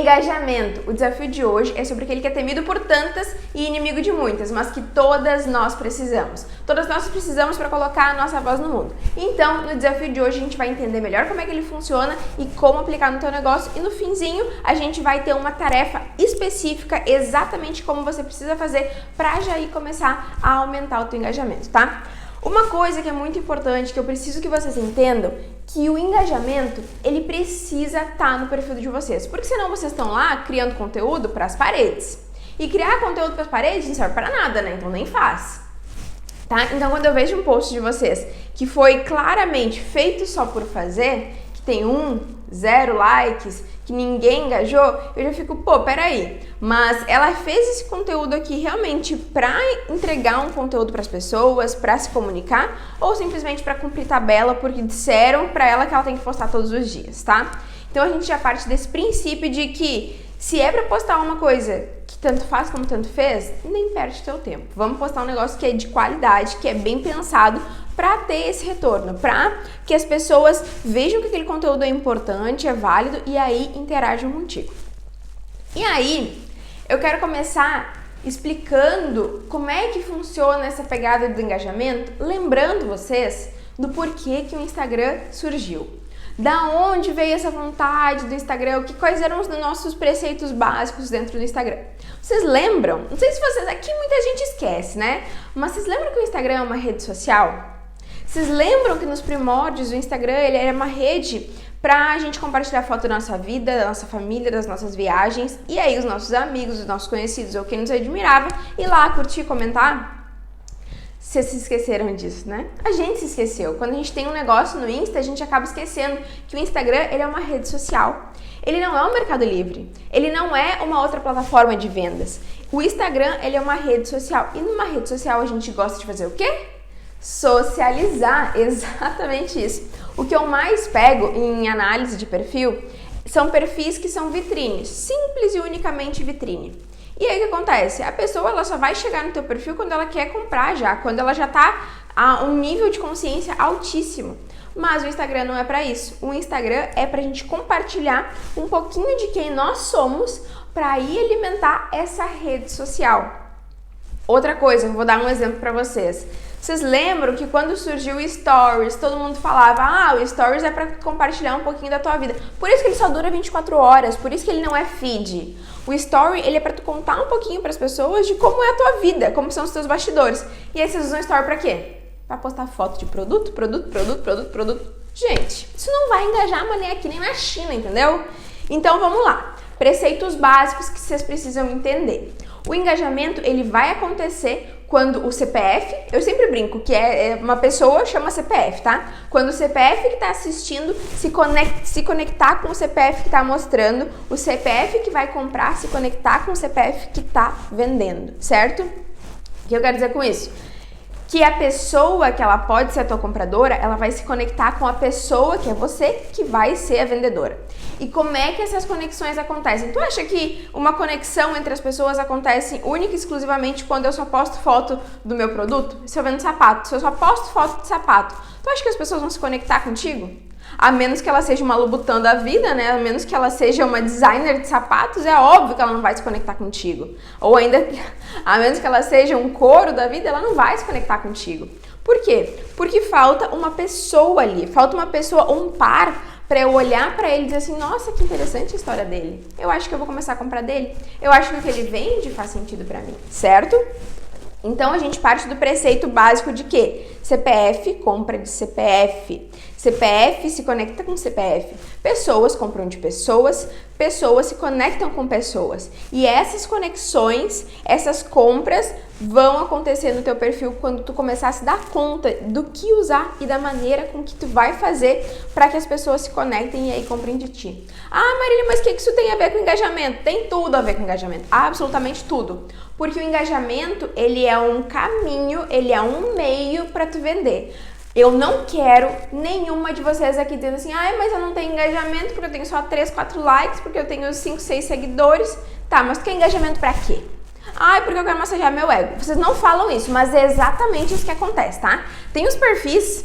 Engajamento. O desafio de hoje é sobre aquele que é temido por tantas e inimigo de muitas, mas que todas nós precisamos. Todas nós precisamos para colocar a nossa voz no mundo. Então, no desafio de hoje, a gente vai entender melhor como é que ele funciona e como aplicar no teu negócio. E no finzinho, a gente vai ter uma tarefa específica, exatamente como você precisa fazer para já ir começar a aumentar o teu engajamento, tá? Uma coisa que é muito importante, que eu preciso que vocês entendam, que o engajamento, ele precisa estar no perfil de vocês. Porque senão vocês estão lá criando conteúdo para as paredes. E criar conteúdo para as paredes não serve para nada, né? Então nem faz. Tá? Então quando eu vejo um post de vocês que foi claramente feito só por fazer, que tem 0 likes, que ninguém engajou, eu já fico, pô, peraí, mas ela fez esse conteúdo aqui realmente pra entregar um conteúdo pras pessoas, pra se comunicar, ou simplesmente pra cumprir tabela porque disseram pra ela que ela tem que postar todos os dias, tá? Então a gente já parte desse princípio de que se é pra postar uma coisa que tanto faz como tanto fez, nem perde teu tempo. Vamos postar um negócio que é de qualidade, que é bem pensado, para ter esse retorno, para que as pessoas vejam que aquele conteúdo é importante, é válido e aí interajam contigo. E aí, eu quero começar explicando como é que funciona essa pegada do engajamento, lembrando vocês do porquê que o Instagram surgiu. Da onde veio essa vontade do Instagram? Quais eram os nossos preceitos básicos dentro do Instagram? Vocês lembram? Não sei se vocês... Aqui muita gente esquece, né? Mas vocês lembram que o Instagram é uma rede social? Vocês lembram que nos primórdios o Instagram ele era uma rede pra gente compartilhar foto da nossa vida, da nossa família, das nossas viagens, e aí os nossos amigos, os nossos conhecidos ou quem nos admirava, ir lá curtir, comentar? Vocês se esqueceram disso, né? A gente se esqueceu. Quando a gente tem um negócio no Insta, a gente acaba esquecendo que o Instagram ele é uma rede social. Ele não é um Mercado Livre. Ele não é uma outra plataforma de vendas. O Instagram ele é uma rede social. E numa rede social a gente gosta de fazer o quê? Socializar, exatamente isso. O que eu mais pego em análise de perfil são perfis que são vitrines, simples e unicamente vitrine. E aí o que acontece? A pessoa ela só vai chegar no teu perfil quando ela quer comprar já, quando ela já tá a um nível de consciência altíssimo. Mas o Instagram não é para isso. O Instagram é pra gente compartilhar um pouquinho de quem nós somos para ir alimentar essa rede social. Outra coisa, eu vou dar um exemplo para vocês. Vocês lembram que quando surgiu o Stories, todo mundo falava, o Stories é para compartilhar um pouquinho da tua vida. Por isso que ele só dura 24 horas, por isso que ele não é feed. O Story, ele é para tu contar um pouquinho para as pessoas de como é a tua vida, como são os teus bastidores. E aí vocês usam o Story para quê? Para postar foto de produto. Gente, isso não vai engajar, mas nem aqui, nem na China, entendeu? Então vamos lá. Preceitos básicos que vocês precisam entender. O engajamento, ele vai acontecer quando o CPF, eu sempre brinco que é uma pessoa, chama CPF, tá? Quando o CPF que está assistindo se conectar com o CPF que está mostrando, o CPF que vai comprar se conectar com o CPF que está vendendo, certo? O que eu quero dizer com isso? Que a pessoa que ela pode ser a tua compradora, ela vai se conectar com a pessoa que é você, que vai ser a vendedora. E como é que essas conexões acontecem? Tu acha que uma conexão entre as pessoas acontece única e exclusivamente quando eu só posto foto do meu produto? Se eu vendo sapato, se eu só posto foto de sapato, tu acha que as pessoas vão se conectar contigo? A menos que ela seja uma Louboutin da vida, né? A menos que ela seja uma designer de sapatos, é óbvio que ela não vai se conectar contigo. Ou ainda, a menos que ela seja um couro da vida, ela não vai se conectar contigo. Por quê? Porque falta uma pessoa ali, falta uma pessoa, um par, para eu olhar para ele e dizer assim, nossa, que interessante a história dele. Eu acho que eu vou começar a comprar dele. Eu acho que o que ele vende faz sentido para mim, certo? Então a gente parte do preceito básico de que CPF compra de CPF. CPF se conecta com CPF. Pessoas compram de pessoas, pessoas se conectam com pessoas. E essas conexões, essas compras vão acontecer no teu perfil quando tu começar a se dar conta do que usar e da maneira com que tu vai fazer para que as pessoas se conectem e aí comprem de ti. Ah, Marília, mas o que isso tem a ver com engajamento? Tem tudo a ver com engajamento, absolutamente tudo. Porque o engajamento, ele é um caminho, ele é um meio para tu vender. Eu não quero nenhuma de vocês aqui dizendo assim, mas eu não tenho engajamento porque eu tenho só 3, 4 likes, porque eu tenho 5, 6 seguidores. Tá, mas tu quer engajamento pra quê? Porque eu quero massagear meu ego. Vocês não falam isso, mas é exatamente isso que acontece, tá? Tem os perfis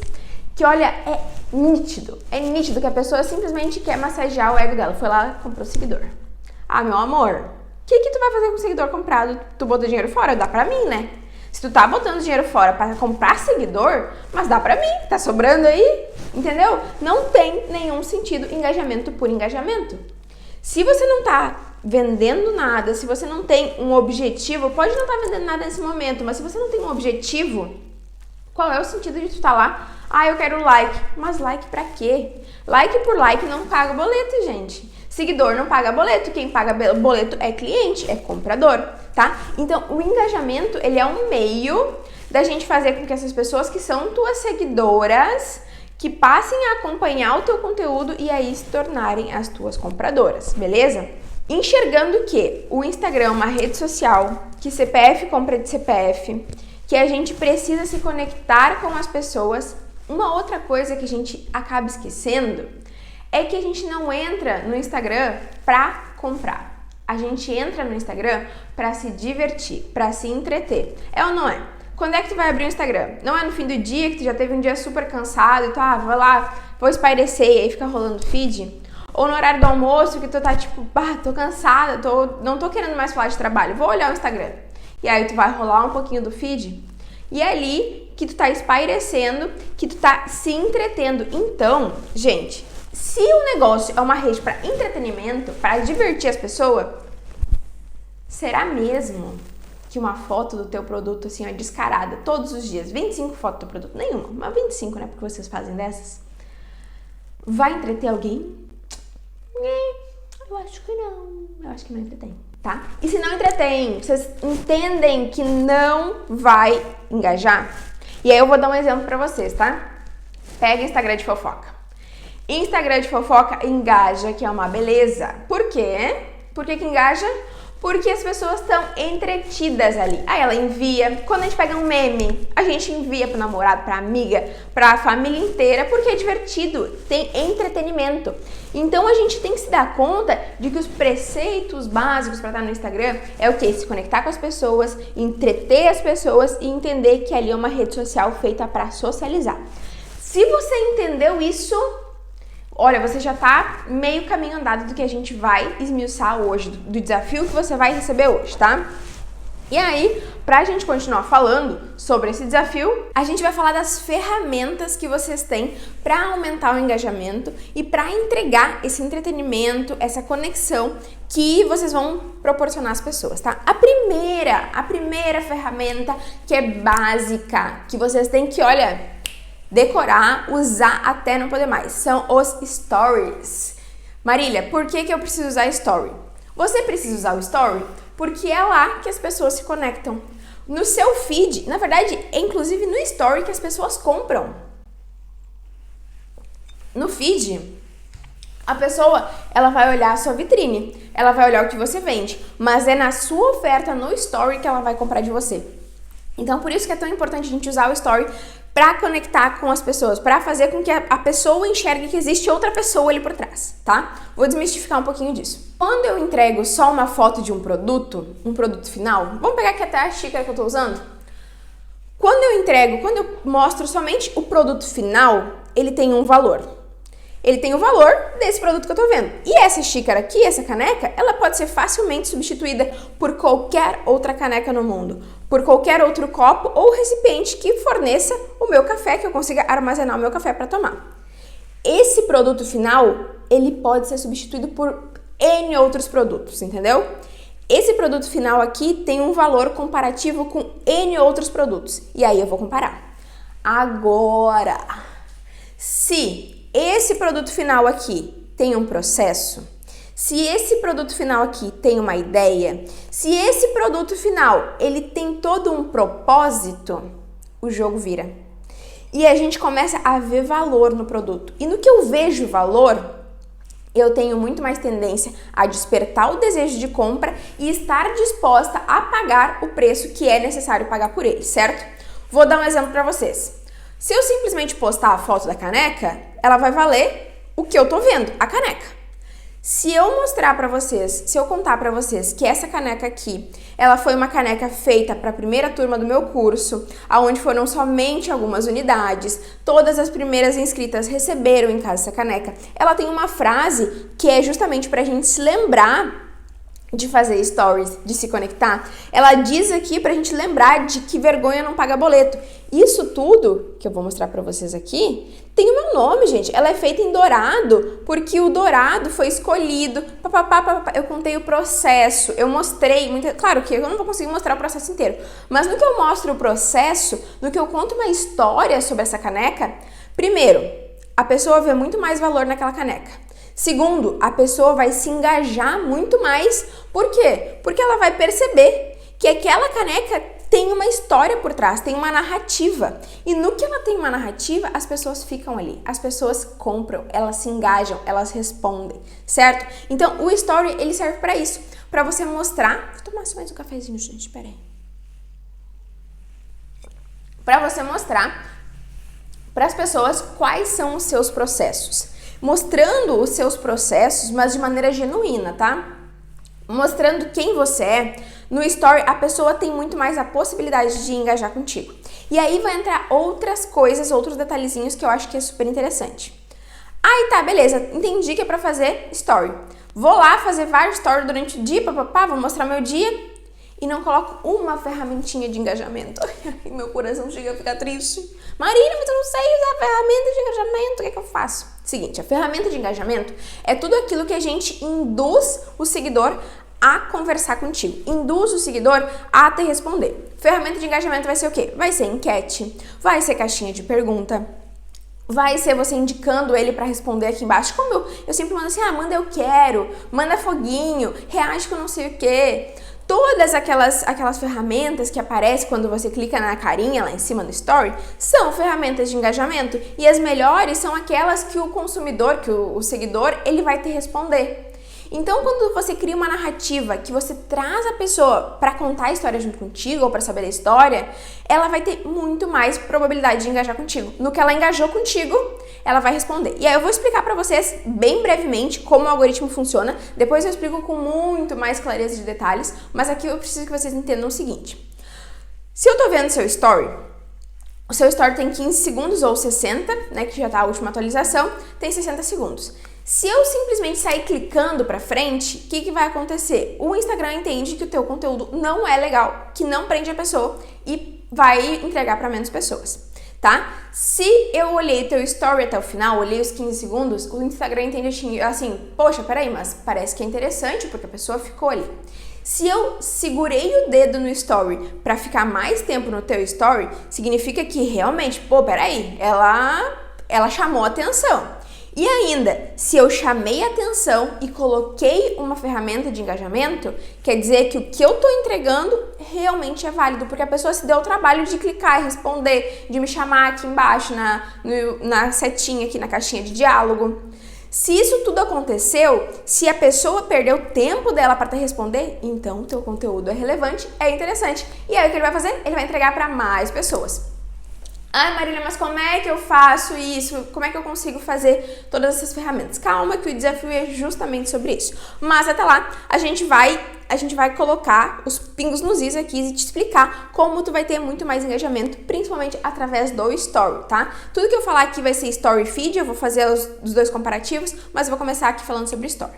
que, olha, é nítido que a pessoa simplesmente quer massagear o ego dela. Foi lá, comprou seguidor. Ah, meu amor, o que tu vai fazer com o seguidor comprado? Tu botou dinheiro fora? Dá pra mim, né? Se tu tá botando dinheiro fora para comprar seguidor, mas dá pra mim, tá sobrando aí, entendeu? Não tem nenhum sentido engajamento por engajamento. Se você não tá vendendo nada, se você não tem um objetivo, pode não estar vendendo nada nesse momento, mas se você não tem um objetivo, qual é o sentido de tu estar lá? Ah, eu quero like. Mas like pra quê? Like por like não paga boleto, gente. Seguidor não paga boleto, quem paga boleto é cliente, é comprador, tá? Então, o engajamento, ele é um meio da gente fazer com que essas pessoas que são tuas seguidoras, que passem a acompanhar o teu conteúdo e aí se tornarem as tuas compradoras, beleza? Enxergando que o Instagram é uma rede social, que CPF compra de CPF, que a gente precisa se conectar com as pessoas, uma outra coisa que a gente acaba esquecendo é que a gente não entra no Instagram pra comprar. A gente entra no Instagram pra se divertir, pra se entreter. É ou não é? Quando é que tu vai abrir o Instagram? Não é no fim do dia, que tu já teve um dia super cansado e tu, vou lá, vou espairecer e aí fica rolando feed? Ou no horário do almoço que tu tá tipo, tô cansada, não tô querendo mais falar de trabalho, vou olhar o Instagram. E aí tu vai rolar um pouquinho do feed e é ali que tu tá espairecendo, que tu tá se entretendo. Então, gente, se o negócio é uma rede para entretenimento, para divertir as pessoas, será mesmo que uma foto do teu produto assim, ó, descarada, todos os dias, 25 fotos do produto, nenhuma, mas 25, né, porque vocês fazem dessas, vai entreter alguém? Eu acho que não, eu acho que não entretém, tá? E se não entretém, vocês entendem que não vai engajar? E aí eu vou dar um exemplo pra vocês, tá? Pega Instagram de fofoca. Instagram de fofoca engaja, que é uma beleza. Por quê? Por que engaja? Porque as pessoas estão entretidas ali. Aí ela envia, quando a gente pega um meme, a gente envia pro namorado, pra amiga, pra família inteira, porque é divertido, tem entretenimento. Então a gente tem que se dar conta de que os preceitos básicos para estar no Instagram é o quê? Se conectar com as pessoas, entreter as pessoas e entender que ali é uma rede social feita para socializar. Se você entendeu isso, olha, você já tá meio caminho andado do que a gente vai esmiuçar hoje, do desafio que você vai receber hoje, tá? E aí, pra gente continuar falando sobre esse desafio, a gente vai falar das ferramentas que vocês têm para aumentar o engajamento e para entregar esse entretenimento, essa conexão que vocês vão proporcionar às pessoas, tá? A primeira ferramenta que é básica, que vocês têm que, olha, decorar, usar até não poder mais, são os stories. Marília, por que eu preciso usar story? Você precisa usar o story porque é lá que as pessoas se conectam. No seu feed, na verdade, é inclusive no story que as pessoas compram. No feed, a pessoa, ela vai olhar a sua vitrine, ela vai olhar o que você vende, mas é na sua oferta no story que ela vai comprar de você. Então, por isso que é tão importante a gente usar o story para conectar com as pessoas, para fazer com que a pessoa enxergue que existe outra pessoa ali por trás, tá? Vou desmistificar um pouquinho disso. Quando eu entrego só uma foto de um produto final, vamos pegar aqui até a xícara que eu tô usando. Quando eu mostro somente o produto final, ele tem um valor. Ele tem o valor desse produto que eu tô vendo. E essa xícara aqui, essa caneca, ela pode ser facilmente substituída por qualquer outra caneca no mundo, por qualquer outro copo ou recipiente que forneça o meu café, que eu consiga armazenar o meu café para tomar. Esse produto final, ele pode ser substituído por N outros produtos, entendeu? Esse produto final aqui tem um valor comparativo com N outros produtos. E aí eu vou comparar. Agora, se esse produto final aqui tem um processo, se esse produto final aqui tem uma ideia, se esse produto final ele tem todo um propósito, o jogo vira. E a gente começa a ver valor no produto. E no que eu vejo valor, eu tenho muito mais tendência a despertar o desejo de compra e estar disposta a pagar o preço que é necessário pagar por ele, certo? Vou dar um exemplo para vocês. Se eu simplesmente postar a foto da caneca, ela vai valer o que eu tô vendo, a caneca. Se eu mostrar para vocês, se eu contar para vocês que essa caneca aqui, ela foi uma caneca feita para a primeira turma do meu curso, aonde foram somente algumas unidades, todas as primeiras inscritas receberam em casa essa caneca. Ela tem uma frase que é justamente para a gente se lembrar de fazer stories, de se conectar, ela diz aqui pra gente lembrar de que vergonha não paga boleto. Isso tudo que eu vou mostrar pra vocês aqui tem o meu nome, gente. Ela é feita em dourado, porque o dourado foi escolhido. Eu contei o processo, eu mostrei, claro que eu não vou conseguir mostrar o processo inteiro, mas no que eu mostro o processo, no que eu conto uma história sobre essa caneca, primeiro, a pessoa vê muito mais valor naquela caneca. Segundo, a pessoa vai se engajar muito mais. Por quê? Porque ela vai perceber que aquela caneca tem uma história por trás, tem uma narrativa. E no que ela tem uma narrativa, as pessoas ficam ali, as pessoas compram, elas se engajam, elas respondem, certo? Então, o story, ele serve para isso, para você mostrar... Vou tomar mais um cafezinho, gente, peraí. Para você mostrar para as pessoas quais são os seus processos. Mostrando os seus processos, mas de maneira genuína, tá? Mostrando quem você é, no story a pessoa tem muito mais a possibilidade de engajar contigo. E aí vai entrar outras coisas, outros detalhezinhos que eu acho que é super interessante. Aí tá, beleza, entendi que é pra fazer story. Vou lá fazer vários stories durante o dia, vou mostrar meu dia e não coloco uma ferramentinha de engajamento. Meu coração chega a ficar triste. Marina, mas eu não sei usar a ferramenta de engajamento, o que eu faço? Seguinte, a ferramenta de engajamento é tudo aquilo que a gente induz o seguidor a conversar contigo, induz o seguidor a te responder. Ferramenta de engajamento vai ser o quê? Vai ser enquete, vai ser caixinha de pergunta, vai ser você indicando ele para responder aqui embaixo. Como eu sempre mando assim, manda eu quero, manda foguinho, reage com não sei o quê. Todas aquelas ferramentas que aparecem quando você clica na carinha lá em cima no story são ferramentas de engajamento e as melhores são aquelas que o consumidor, que o seguidor, ele vai te responder. Então, quando você cria uma narrativa que você traz a pessoa para contar a história junto contigo ou para saber a história, ela vai ter muito mais probabilidade de engajar contigo. No que ela engajou contigo, ela vai responder. E aí eu vou explicar para vocês bem brevemente como o algoritmo funciona. Depois eu explico com muito mais clareza de detalhes, mas aqui eu preciso que vocês entendam o seguinte. Se eu tô vendo seu story, o seu story tem 15 segundos ou 60, né, que já tá a última atualização, tem 60 segundos. Se eu simplesmente sair clicando pra frente, o que vai acontecer? O Instagram entende que o teu conteúdo não é legal, que não prende a pessoa e vai entregar para menos pessoas, tá? Se eu olhei teu story até o final, olhei os 15 segundos, o Instagram entende assim, poxa, peraí, mas parece que é interessante porque a pessoa ficou ali. Se eu segurei o dedo no story para ficar mais tempo no teu story, significa que realmente, peraí, ela chamou atenção. E ainda, se eu chamei atenção e coloquei uma ferramenta de engajamento, quer dizer que o que eu tô entregando realmente é válido, porque a pessoa se deu o trabalho de clicar e responder, de me chamar aqui embaixo na setinha aqui na caixinha de diálogo. Se isso tudo aconteceu, se a pessoa perdeu o tempo dela para te responder, então o teu conteúdo é relevante, é interessante. E aí o que ele vai fazer? Ele vai entregar para mais pessoas. Ai, Marília, mas como é que eu faço isso? Como é que eu consigo fazer todas essas ferramentas? Calma que o desafio é justamente sobre isso. Mas até lá, a gente vai colocar os pingos nos is aqui e te explicar como tu vai ter muito mais engajamento, principalmente através do Story, tá? Tudo que eu falar aqui vai ser Story Feed, eu vou fazer os dois comparativos, mas eu vou começar aqui falando sobre Story.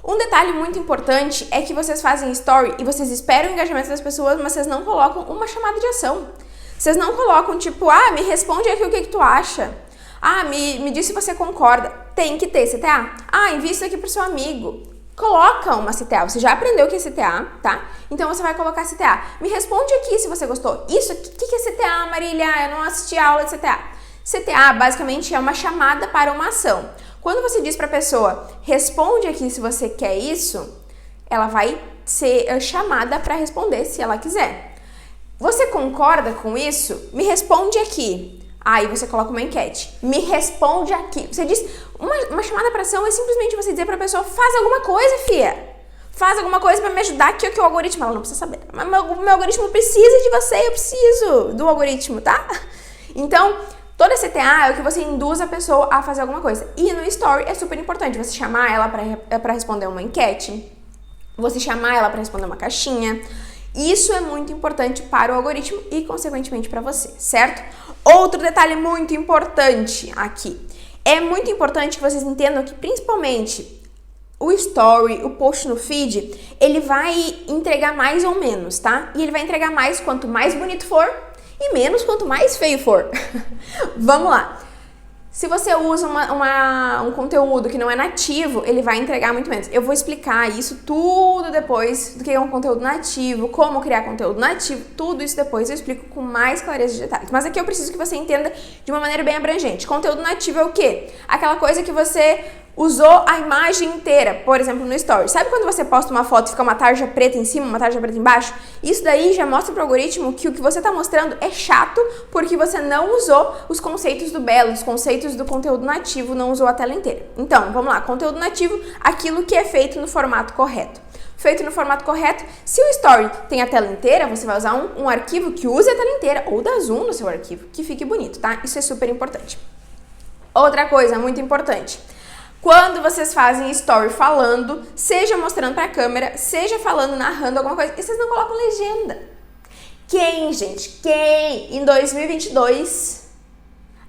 Um detalhe muito importante é que vocês fazem Story e vocês esperam o engajamento das pessoas, mas vocês não colocam uma chamada de ação. Vocês não colocam tipo, me responde aqui o que tu acha. Me diz se você concorda. Tem que ter CTA. Envia isso aqui pro seu amigo. Coloca uma CTA. Você já aprendeu o que é CTA, tá? Então você vai colocar CTA. Me responde aqui se você gostou. Isso aqui, o que é CTA, Marília? Eu não assisti a aula de CTA. CTA basicamente é uma chamada para uma ação. Quando você diz pra pessoa, responde aqui se você quer isso, ela vai ser chamada para responder se ela quiser. Você concorda com isso? Me responde aqui. Aí você coloca uma enquete. Me responde aqui. Você diz, uma chamada para ação é simplesmente você dizer para a pessoa, faz alguma coisa, fia. Faz alguma coisa para me ajudar aqui, que o algoritmo, ela não precisa saber. Mas meu algoritmo precisa de você, eu preciso do algoritmo, tá? Então, toda CTA é o que você induz a pessoa a fazer alguma coisa. E no Story é super importante você chamar ela para responder uma enquete, você chamar ela para responder uma caixinha. Isso é muito importante para o algoritmo e, consequentemente, para você, certo? Outro detalhe muito importante aqui. É muito importante que vocês entendam que, principalmente, o story, o post no feed, ele vai entregar mais ou menos, tá? E ele vai entregar mais quanto mais bonito for e menos quanto mais feio for. Vamos lá. Se você usa um conteúdo que não é nativo, ele vai entregar muito menos. Eu vou explicar isso tudo depois, do que é um conteúdo nativo, como criar conteúdo nativo, tudo isso depois eu explico com mais clareza de detalhes. Mas aqui eu preciso que você entenda de uma maneira bem abrangente. Conteúdo nativo é o quê? Aquela coisa que você usou a imagem inteira, por exemplo, no story. Sabe quando você posta uma foto e fica uma tarja preta em cima, uma tarja preta embaixo? Isso daí já mostra pro algoritmo que o que você está mostrando é chato porque você não usou os conceitos do belo, os conceitos do conteúdo nativo, não usou a tela inteira. Então, vamos lá, conteúdo nativo, aquilo que é feito no formato correto. Feito no formato correto, se o story tem a tela inteira, você vai usar um arquivo que use a tela inteira ou dá zoom no seu arquivo, que fique bonito, tá? Isso é super importante. Outra coisa muito importante. Quando vocês fazem story falando, seja mostrando pra câmera, seja falando, narrando alguma coisa, e vocês não colocam legenda. Quem, gente, quem em 2022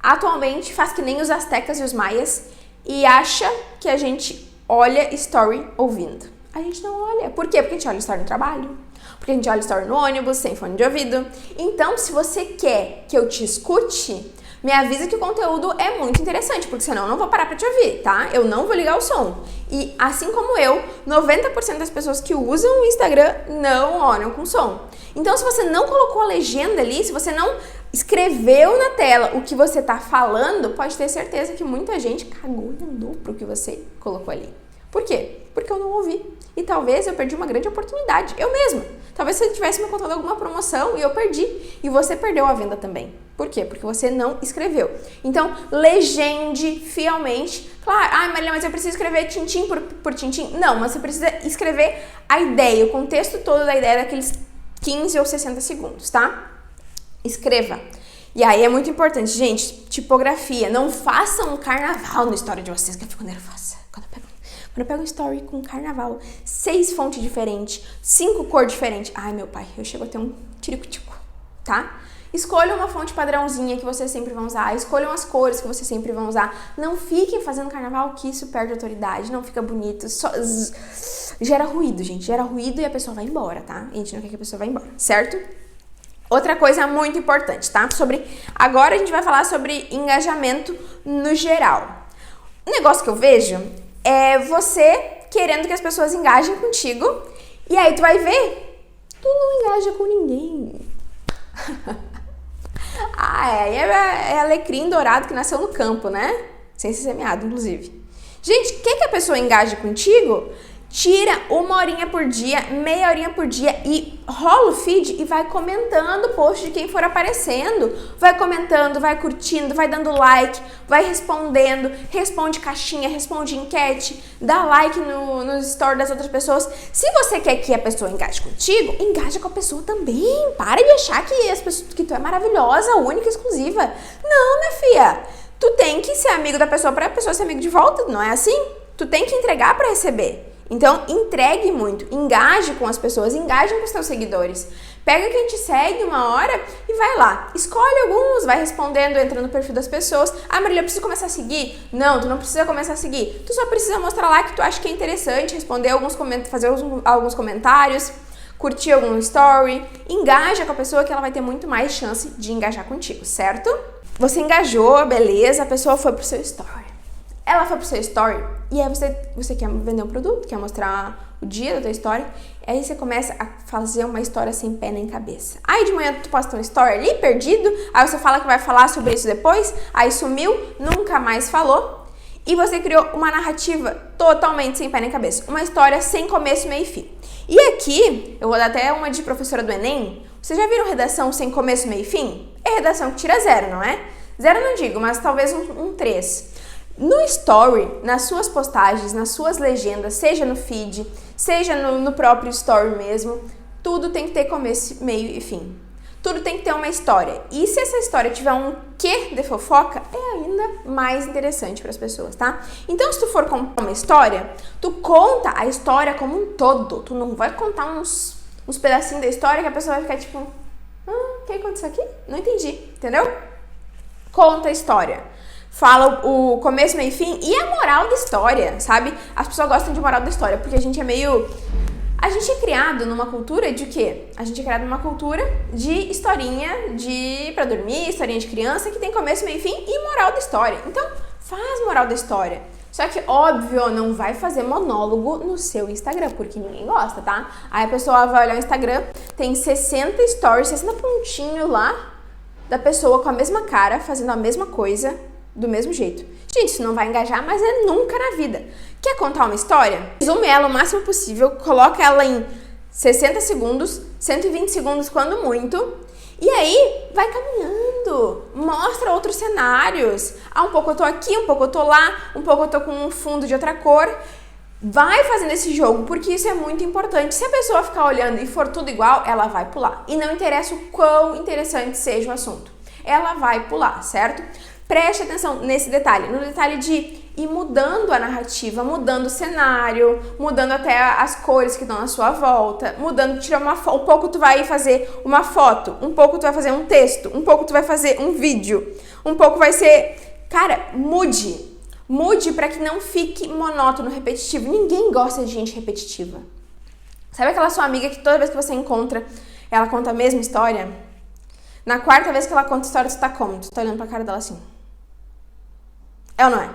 atualmente faz que nem os astecas e os maias e acha que a gente olha story ouvindo? A gente não olha. Por quê? Porque a gente olha story no trabalho, porque a gente olha story no ônibus, sem fone de ouvido. Então, se você quer que eu te escute, me avisa que o conteúdo é muito interessante, porque senão eu não vou parar pra te ouvir, tá? Eu não vou ligar o som. E assim como eu, 90% das pessoas que usam o Instagram não olham com som. Então, se você não colocou a legenda ali, se você não escreveu na tela o que você tá falando, pode ter certeza que muita gente cagou e andou pro que você colocou ali. Por quê? Porque eu não ouvi. E talvez eu perdi uma grande oportunidade. Eu mesma. Talvez você tivesse me contado alguma promoção e eu perdi. E você perdeu a venda também. Por quê? Porque você não escreveu. Então, legende fielmente. Claro, Marília, mas eu preciso escrever tintim por tintim. Não, mas você precisa escrever a ideia, o contexto todo da ideia daqueles 15 ou 60 segundos, tá? Escreva. E aí é muito importante, gente, tipografia. Não façam um carnaval no story de vocês, que eu fico nervosa. Quando eu pego um story com carnaval, 6 fontes diferentes, 5 cores diferentes. Ai, meu pai, eu chego a ter um tirico-tico, tá? Escolha uma fonte padrãozinha que vocês sempre vão usar. Escolham as cores que vocês sempre vão usar. Não fiquem fazendo carnaval, que isso perde autoridade, não fica bonito. Só gera ruído, gente. Gera ruído e a pessoa vai embora, tá? A gente não quer que a pessoa vá embora, certo? Outra coisa muito importante, tá? Agora a gente vai falar sobre engajamento no geral. Um negócio que eu vejo é você querendo que as pessoas engajem contigo e aí tu vai ver, tu não engaja com ninguém. É alecrim dourado que nasceu no campo, né? Sem ser semeado, inclusive. Gente, quer que a pessoa engaje contigo? Tira 1 horinha por dia, meia horinha por dia e rola o feed e vai comentando o post de quem for aparecendo. Vai comentando, vai curtindo, vai dando like, vai respondendo, responde caixinha, responde enquete, dá like nos stories das outras pessoas. Se você quer que a pessoa engaje contigo, engaja com a pessoa também. Para de achar que tu é maravilhosa, única, exclusiva. Não, minha filha. Tu tem que ser amigo da pessoa para a pessoa ser amigo de volta, não é assim? Tu tem que entregar para receber. Então, entregue muito, engaje com as pessoas, engaje com os teus seguidores. Pega quem te segue uma hora e vai lá. Escolhe alguns, vai respondendo, entra no perfil das pessoas. Marília, eu preciso começar a seguir? Não, tu não precisa começar a seguir. Tu só precisa mostrar lá que tu acha que é interessante, responder fazer alguns comentários, curtir algum story. Engaja com a pessoa que ela vai ter muito mais chance de engajar contigo, certo? Você engajou, beleza, a pessoa foi pro seu story. Ela foi pro seu story e aí você quer vender um produto, quer mostrar o dia da tua história, aí você começa a fazer uma história sem pé nem cabeça. Aí de manhã tu posta um story ali, perdido, aí você fala que vai falar sobre isso depois, aí sumiu, nunca mais falou, e você criou uma narrativa totalmente sem pé nem cabeça, uma história sem começo, meio e fim. E aqui, eu vou dar até uma de professora do Enem, vocês já viram redação sem começo, meio e fim? É redação que tira 0, não é? 0 não digo, mas talvez um 3. No story, nas suas postagens, nas suas legendas, seja no feed, seja no próprio story mesmo, tudo tem que ter começo, meio e fim. Tudo tem que ter uma história. E se essa história tiver um quê de fofoca, é ainda mais interessante para as pessoas, tá? Então, se tu for contar uma história, tu conta a história como um todo. Tu não vai contar uns pedacinhos da história que a pessoa vai ficar tipo, o que aconteceu aqui? Não entendi, entendeu? Conta a história. fala o começo, meio e fim e a moral da história, sabe? As pessoas gostam de moral da história porque a gente é criado numa cultura de quê? A gente é criado numa cultura de historinha pra dormir, historinha de criança que tem começo, meio e fim e moral da história. Então, faz moral da história. Só que, óbvio, não vai fazer monólogo no seu Instagram, porque ninguém gosta, tá? Aí a pessoa vai olhar o Instagram, tem 60 stories, 60 pontinhos lá da pessoa com a mesma cara, fazendo a mesma coisa, do mesmo jeito. Gente, isso não vai engajar, mas é nunca na vida. Quer contar uma história? Resume ela o máximo possível, coloca ela em 60 segundos, 120 segundos quando muito, e aí vai caminhando, mostra outros cenários. Um pouco eu tô aqui, um pouco eu tô lá, um pouco eu tô com um fundo de outra cor. Vai fazendo esse jogo, porque isso é muito importante. Se a pessoa ficar olhando e for tudo igual, ela vai pular. E não interessa o quão interessante seja o assunto, ela vai pular, certo? Preste atenção nesse detalhe, no detalhe de ir mudando a narrativa, mudando o cenário, mudando até as cores que estão na sua volta, mudando, tirar uma foto, um pouco tu vai fazer uma foto, um pouco tu vai fazer um texto, um pouco tu vai fazer um vídeo, um pouco vai ser... Cara, mude para que não fique monótono, repetitivo. Ninguém gosta de gente repetitiva. Sabe aquela sua amiga que toda vez que você encontra, ela conta a mesma história? Na quarta vez que ela conta a história, tu tá como? Tu tá olhando pra cara dela assim. É ou não é?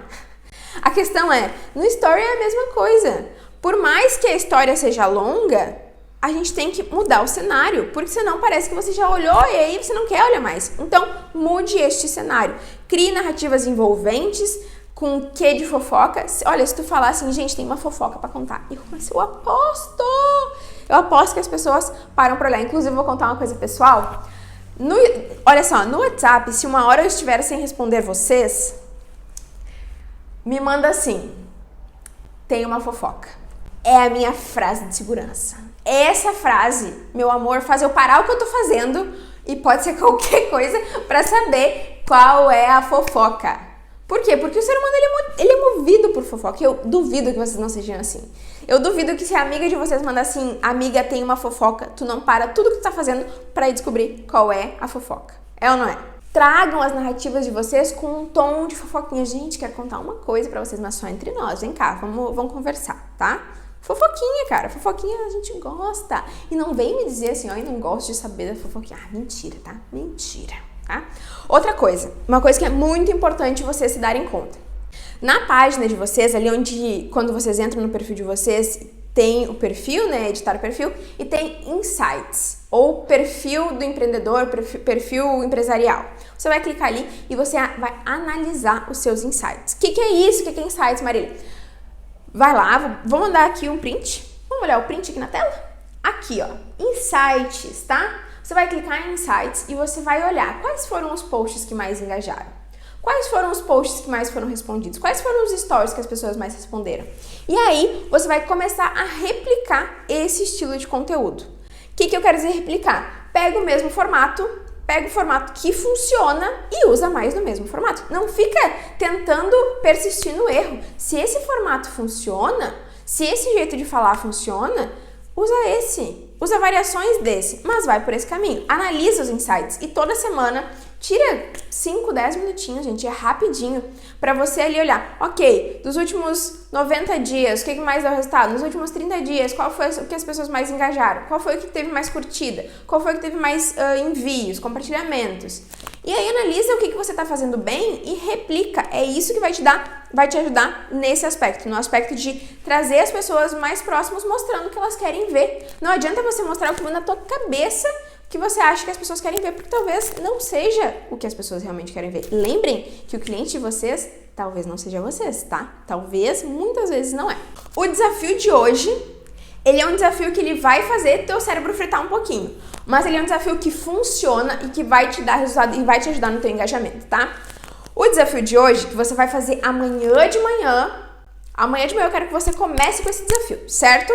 A questão é, no story é a mesma coisa. Por mais que a história seja longa, a gente tem que mudar o cenário, porque senão parece que você já olhou e aí você não quer olhar mais. Então, mude este cenário. Crie narrativas envolventes, com um quê de fofoca. Olha, se tu falar assim, gente, tem uma fofoca pra contar. Eu aposto que as pessoas param pra olhar. Inclusive, eu vou contar uma coisa pessoal. Olha só, no WhatsApp, se uma hora eu estiver sem responder vocês, me manda assim, tem uma fofoca. É a minha frase de segurança. Essa frase, meu amor, faz eu parar o que eu tô fazendo e pode ser qualquer coisa pra saber qual é a fofoca. Por quê? Porque o ser humano ele é movido por fofoca. Eu duvido que vocês não sejam assim. Eu duvido que se a amiga de vocês mandar assim, amiga, tem uma fofoca, tu não para tudo que tu tá fazendo pra ir descobrir qual é a fofoca. É ou não é? Tragam as narrativas de vocês com um tom de fofoquinha. Gente, quero contar uma coisa pra vocês, mas só entre nós. Vem cá, vamos conversar, tá? Fofoquinha, cara. Fofoquinha a gente gosta. E não vem me dizer assim, ó, eu não gosto de saber da fofoquinha. Ah, mentira, tá? Mentira, tá? Outra coisa, uma coisa que é muito importante vocês se darem conta. Na página de vocês, ali onde, quando vocês entram no perfil de vocês, tem o perfil, né, editar o perfil, e tem insights, ou perfil do empreendedor, perfil empresarial. Você vai clicar ali e você vai analisar os seus insights. O que é isso? O que é insights, Marília? Vai lá, vou mandar aqui um print. Vamos olhar o print aqui na tela? Aqui, ó, insights, tá? Você vai clicar em insights e você vai olhar quais foram os posts que mais engajaram. Quais foram os posts que mais foram respondidos? Quais foram os stories que as pessoas mais responderam? E aí, você vai começar a replicar esse estilo de conteúdo. O que eu quero dizer replicar? Pega o mesmo formato, pega o formato que funciona e usa mais do mesmo formato. Não fica tentando persistir no erro. Se esse formato funciona, se esse jeito de falar funciona, usa esse. Usa variações desse, mas vai por esse caminho. Analisa os insights e toda semana tira 5, 10 minutinhos, gente, é rapidinho, pra você ali olhar, ok, dos últimos 90 dias, o que mais deu resultado? Nos últimos 30 dias, qual foi o que as pessoas mais engajaram? Qual foi o que teve mais curtida? Qual foi o que teve mais envios, compartilhamentos? E aí analisa o que você tá fazendo bem e replica. É isso que vai te ajudar nesse aspecto, no aspecto de trazer as pessoas mais próximas mostrando o que elas querem ver. Não adianta você mostrar o que na tua cabeça que você acha que as pessoas querem ver, porque talvez não seja o que as pessoas realmente querem ver. Lembrem que o cliente de vocês talvez não seja vocês, tá? Talvez, muitas vezes não é. O desafio de hoje, ele é um desafio que ele vai fazer teu cérebro fritar um pouquinho, mas ele é um desafio que funciona e que vai te dar resultado e vai te ajudar no teu engajamento, tá? O desafio de hoje, que você vai fazer amanhã de manhã eu quero que você comece com esse desafio, certo?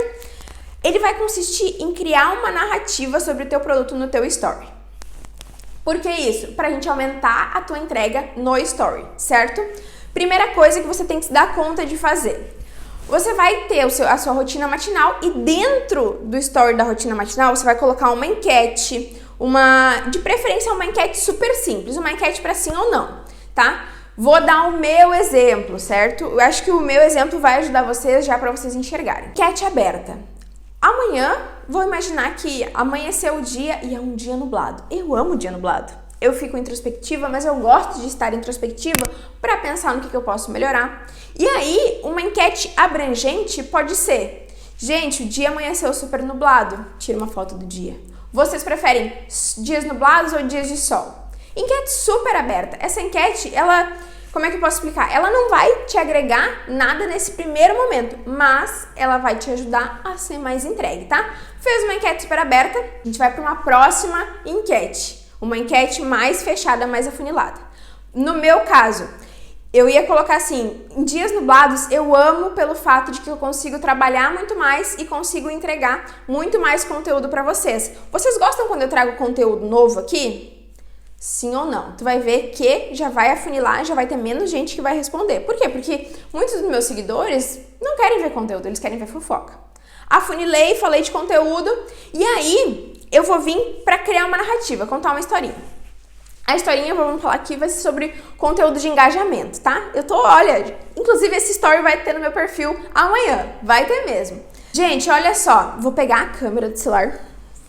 Ele vai consistir em criar uma narrativa sobre o teu produto no teu story. Por que isso? Pra gente aumentar a tua entrega no story, certo? Primeira coisa que você tem que se dar conta de fazer. Você vai ter a sua rotina matinal e dentro do story da rotina matinal você vai colocar uma enquete, de preferência uma enquete super simples, uma enquete para sim ou não, tá? Vou dar o meu exemplo, certo? Eu acho que o meu exemplo vai ajudar vocês já para vocês enxergarem. Enquete aberta. Amanhã, vou imaginar que amanheceu o dia e é um dia nublado. Eu amo o dia nublado. Eu fico introspectiva, mas eu gosto de estar introspectiva para pensar no que eu posso melhorar. E aí, uma enquete abrangente pode ser: gente, o dia amanheceu super nublado. Tira uma foto do dia. Vocês preferem dias nublados ou dias de sol? Enquete super aberta. Essa enquete, ela, como é que eu posso explicar? Ela não vai te agregar nada nesse primeiro momento, mas ela vai te ajudar a ser mais entregue, tá? Fez uma enquete super aberta, a gente vai para uma próxima enquete. Uma enquete mais fechada, mais afunilada. No meu caso, eu ia colocar assim: em dias nublados eu amo pelo fato de que eu consigo trabalhar muito mais e consigo entregar muito mais conteúdo para vocês. Vocês gostam quando eu trago conteúdo novo aqui? Sim ou não? Tu vai ver que já vai afunilar, já vai ter menos gente que vai responder. Por quê? Porque muitos dos meus seguidores não querem ver conteúdo, eles querem ver fofoca. Afunilei, falei de conteúdo e aí eu vou vir para criar uma narrativa, contar uma historinha. A historinha, vamos falar aqui, vai ser sobre conteúdo de engajamento, tá? Olha, inclusive esse story vai ter no meu perfil amanhã, vai ter mesmo. Gente, olha só, vou pegar a câmera do celular,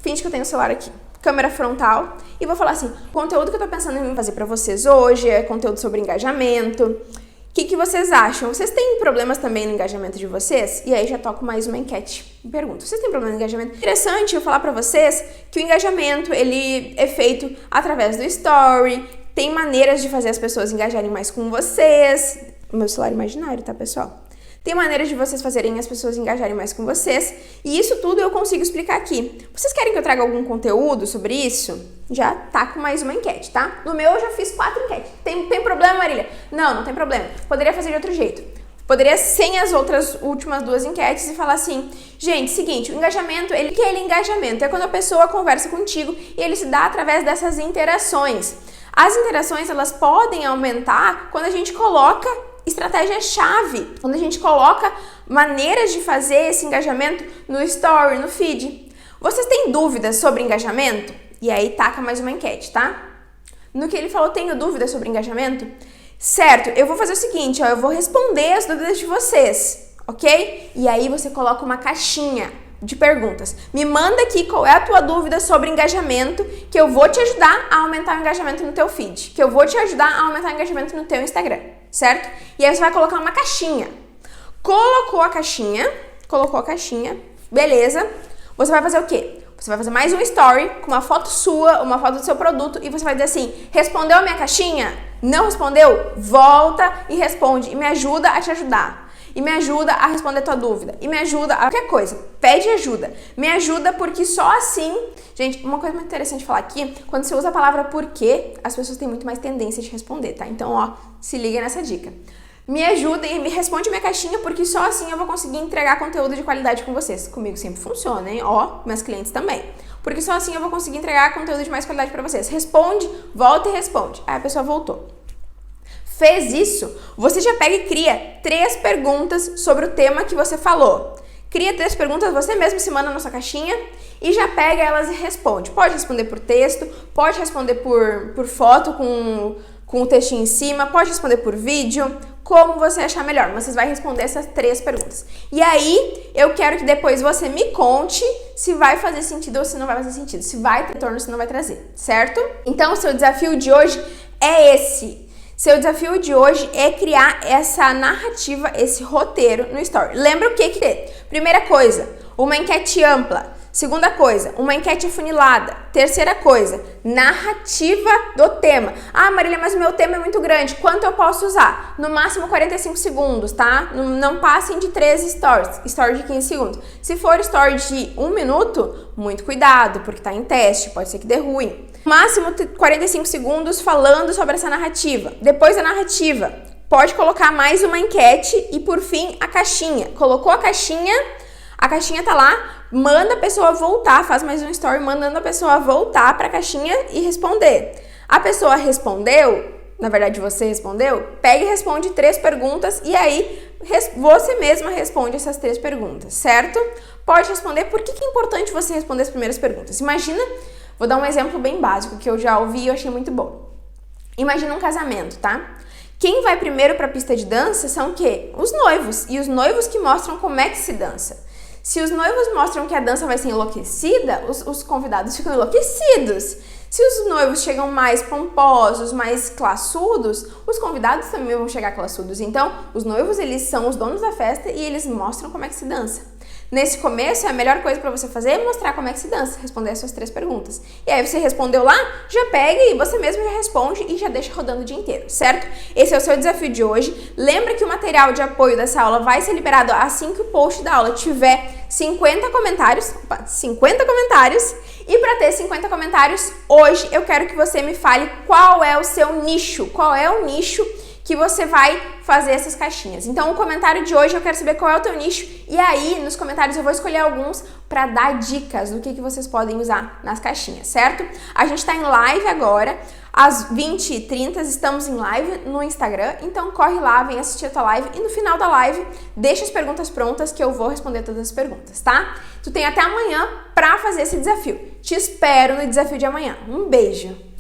finge que eu tenho o celular aqui, câmera frontal, e vou falar assim: o conteúdo que eu tô pensando em fazer pra vocês hoje é conteúdo sobre engajamento. O que vocês acham? Vocês têm problemas também no engajamento de vocês? E aí já toco mais uma enquete e pergunto: vocês têm problema no engajamento? Interessante eu falar pra vocês que o engajamento, ele é feito através do story, tem maneiras de fazer as pessoas engajarem mais com vocês. O meu celular imaginário, tá, pessoal? Tem maneiras de vocês fazerem as pessoas engajarem mais com vocês. E isso tudo eu consigo explicar aqui. Vocês querem que eu traga algum conteúdo sobre isso? Já taco mais uma enquete, tá? No meu eu já fiz 4 enquetes. Tem problema, Marília? Não tem problema. Poderia fazer de outro jeito. Poderia sem as outras últimas 2 enquetes e falar assim: gente, seguinte, o engajamento, o que é engajamento? É quando a pessoa conversa contigo e ele se dá através dessas interações. As interações, elas podem aumentar quando a gente coloca estratégia-chave, quando a gente coloca maneiras de fazer esse engajamento no story, no feed. Vocês têm dúvidas sobre engajamento? E aí taca mais uma enquete, tá? No que ele falou, tenho dúvidas sobre engajamento? Certo, eu vou fazer o seguinte, ó, eu vou responder as dúvidas de vocês, ok? E aí você coloca uma caixinha de perguntas. Me manda aqui qual é a tua dúvida sobre engajamento, que eu vou te ajudar a aumentar o engajamento no teu feed, que eu vou te ajudar a aumentar o engajamento no teu Instagram, certo? E aí você vai colocar uma caixinha. Colocou a caixinha, beleza. Você vai fazer o quê? Você vai fazer mais um story com uma foto sua, uma foto do seu produto e você vai dizer assim: respondeu a minha caixinha? Não respondeu? Volta e responde e me ajuda a te ajudar. E me ajuda a responder a tua dúvida. E me ajuda a qualquer coisa. Pede ajuda. Me ajuda porque só assim... Gente, uma coisa muito interessante de falar aqui, quando você usa a palavra porquê, as pessoas têm muito mais tendência de responder, tá? Então, ó, se liga nessa dica. Me ajuda e me responde minha caixinha porque só assim eu vou conseguir entregar conteúdo de qualidade com vocês. Comigo sempre funciona, hein? Ó, meus clientes também. Porque só assim eu vou conseguir entregar conteúdo de mais qualidade pra vocês. Responde, volta e responde. Aí a pessoa voltou. Fez isso, você já pega e cria 3 perguntas sobre o tema que você falou. Cria 3 perguntas, você mesmo se manda na sua caixinha e já pega elas e responde. Pode responder por texto, pode responder por foto com o textinho em cima, pode responder por vídeo, como você achar melhor. Mas você vai responder essas 3 perguntas. E aí, eu quero que depois você me conte se vai fazer sentido ou se não vai fazer sentido. Se vai ter retorno ou se não vai trazer, certo? Então, o seu desafio de hoje é esse. Seu desafio de hoje é criar essa narrativa, esse roteiro no story. Lembra o que é? Primeira coisa, uma enquete ampla. Segunda coisa, uma enquete afunilada. Terceira coisa, narrativa do tema. Ah, Marília, mas o meu tema é muito grande. Quanto eu posso usar? No máximo 45 segundos, tá? Não passem de 13 stories. Story de 15 segundos. Se for story de 1 minuto, muito cuidado, porque tá em teste, pode ser que dê ruim. Máximo 45 segundos falando sobre essa narrativa. Depois da narrativa, pode colocar mais uma enquete e, por fim, a caixinha. Colocou a caixinha tá lá. Manda a pessoa voltar, faz mais um story mandando a pessoa voltar para a caixinha e responder. A pessoa respondeu, na verdade você respondeu, pega e responde 3 perguntas e aí você mesma responde essas 3 perguntas, certo? Pode responder. Por que é importante você responder as primeiras perguntas? Imagina, vou dar um exemplo bem básico que eu já ouvi e eu achei muito bom. Imagina um casamento, tá? Quem vai primeiro para a pista de dança são o quê? Os noivos, e os noivos que mostram como é que se dança. Se os noivos mostram que a dança vai ser enlouquecida, os convidados ficam enlouquecidos. Se os noivos chegam mais pomposos, mais classudos, os convidados também vão chegar classudos. Então, os noivos, eles são os donos da festa e eles mostram como é que se dança. Nesse começo, a melhor coisa para você fazer é mostrar como é que se dança, responder as suas 3 perguntas. E aí você respondeu lá, já pega e você mesmo já responde e já deixa rodando o dia inteiro, certo? Esse é o seu desafio de hoje. Lembra que o material de apoio dessa aula vai ser liberado assim que o post da aula tiver 50 comentários. E para ter 50 comentários, hoje eu quero que você me fale qual é o seu nicho, qual é o nicho que você vai fazer essas caixinhas. Então, o comentário de hoje eu quero saber qual é o teu nicho e aí nos comentários eu vou escolher alguns para dar dicas do que vocês podem usar nas caixinhas, certo? A gente está em live agora, às 20h30 estamos em live no Instagram, então corre lá, vem assistir a tua live e no final da live deixa as perguntas prontas que eu vou responder todas as perguntas, tá? Tu tem até amanhã para fazer esse desafio. Te espero no desafio de amanhã. Um beijo!